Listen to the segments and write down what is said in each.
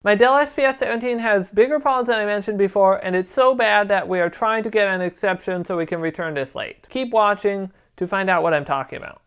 My Dell XPS 17 has bigger problems than I mentioned before, and it's so bad that we are trying to get an exception so we can return this late. Keep watching to find out what I'm talking about.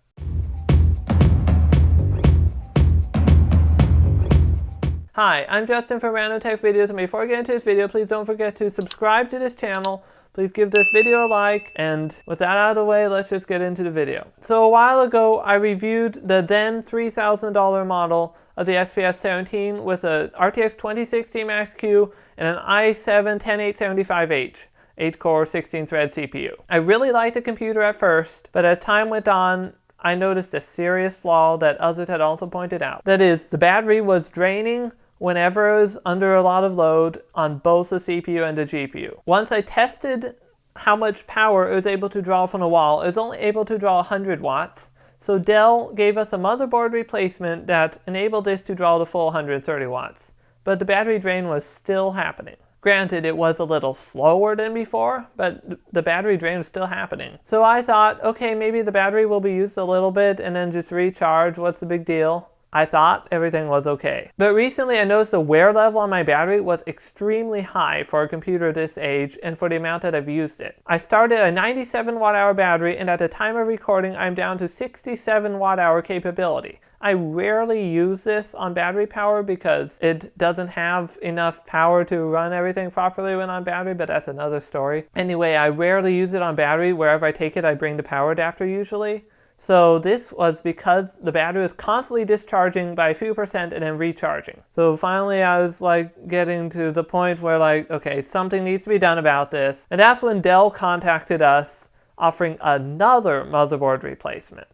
Hi, I'm Justin from Random Tech Videos, and before I get into this video, please don't forget to subscribe to this channel. Please give this video a like, and with that out of the way, let's just get into the video. So a while ago, I reviewed the then $3,000 model of the XPS 17 with a RTX 2060 Max-Q and an i7-10875H, 8-core, 16-thread CPU. I really liked the computer at first, but as time went on, I noticed a serious flaw that others had also pointed out. That is, the battery was draining whenever it was under a lot of load on both the CPU and the GPU. Once I tested how much power it was able to draw from the wall, it was only able to draw 100 watts. So Dell gave us a motherboard replacement that enabled this to draw the full 130 watts. But the battery drain was still happening. Granted, it was a little slower than before, but the battery drain was still happening. So I thought, okay, maybe the battery will be used a little bit and then just recharge. What's the big deal? I thought everything was okay. But recently I noticed the wear level on my battery was extremely high for a computer this age and for the amount that I've used it. I started a 97 watt-hour battery, and at the time of recording I'm down to 67 watt-hour capability. I rarely use this on battery power because it doesn't have enough power to run everything properly when on battery, but that's another story. Anyway, I rarely use it on battery. Wherever I take it, I bring the power adapter usually. So this was because the battery was constantly discharging by a few percent and then recharging. So finally I was like getting to the point where like, okay, something needs to be done about this. And that's when Dell contacted us offering another motherboard replacement.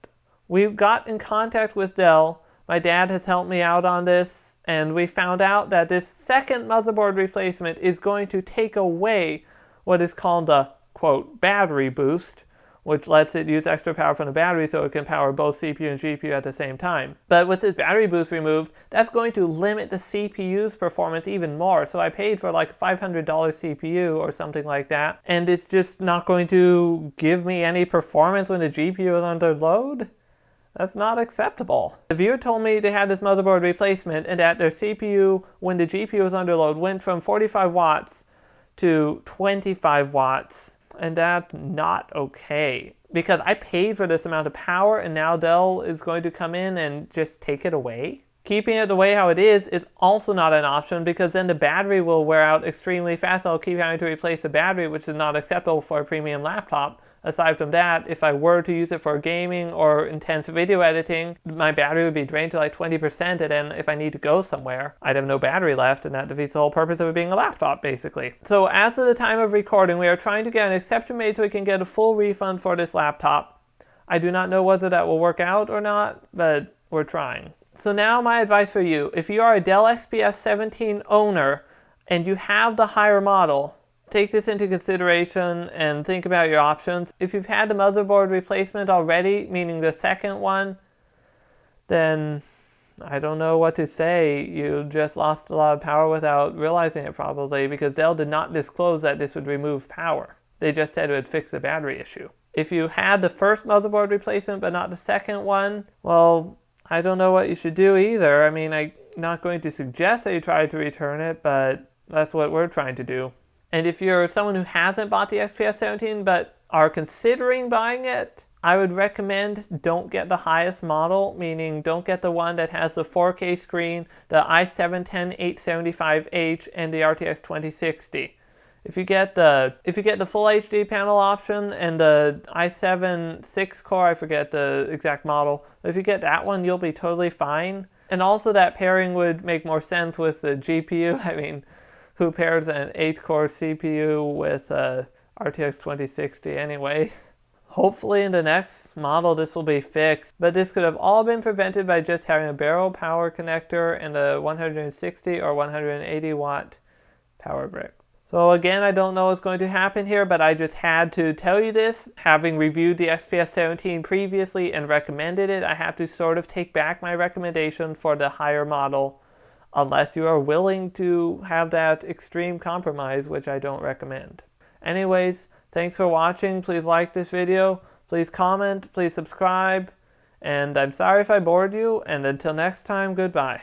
We got in contact with Dell. My dad has helped me out on this, and we found out that this second motherboard replacement is going to take away what is called the, quote, battery boost, which lets it use extra power from the battery so it can power both CPU and GPU at the same time. But with this battery boost removed, that's going to limit the CPU's performance even more. So I paid for like a $500 CPU or something like that, and it's just not going to give me any performance when the GPU is under load? That's not acceptable. The viewer told me they had this motherboard replacement and that their CPU, when the GPU was under load, went from 45 watts to 25 watts. And that's not okay, because I paid for this amount of power and now Dell is going to come in and just take it away? Keeping it the way how it is also not an option, because then the battery will wear out extremely fast. I'll keep having to replace the battery, which is not acceptable for a premium laptop. Aside from that, if I were to use it for gaming or intense video editing, my battery would be drained to like 20%, and then if I need to go somewhere, I'd have no battery left, and that defeats the whole purpose of it being a laptop, basically. So as of the time of recording, we are trying to get an exception made so we can get a full refund for this laptop. I do not know whether that will work out or not, but we're trying. So now my advice for you: if you are a Dell XPS 17 owner and you have the higher model, take this into consideration and think about your options. If you've had the motherboard replacement already, meaning the second one, then I don't know what to say. You just lost a lot of power without realizing it, probably, because Dell did not disclose that this would remove power. They just said it would fix the battery issue. If you had the first motherboard replacement but not the second one, well, I don't know what you should do either. I mean, I'm not going to suggest that you try to return it, but that's what we're trying to do. And if you're someone who hasn't bought the XPS 17 but are considering buying it, I would recommend don't get the highest model, meaning don't get the one that has the 4K screen, the i7-10875H, and the RTX 2060. If you get the full HD panel option and the i7 6-core, I forget the exact model, but if you get that one, you'll be totally fine. And also that pairing would make more sense with the GPU. I mean, who pairs an 8-core CPU with a RTX 2060 anyway? Hopefully in the next model this will be fixed, but this could have all been prevented by just having a barrel power connector and a 160 or 180 watt power brick. So again, I don't know what's going to happen here, but I just had to tell you this. Having reviewed the XPS 17 previously and recommended it, I have to sort of take back my recommendation for the higher model, unless you are willing to have that extreme compromise, which I don't recommend. Anyways, thanks for watching. Please like this video, please comment, please subscribe, and I'm sorry if I bored you, and until next time, goodbye.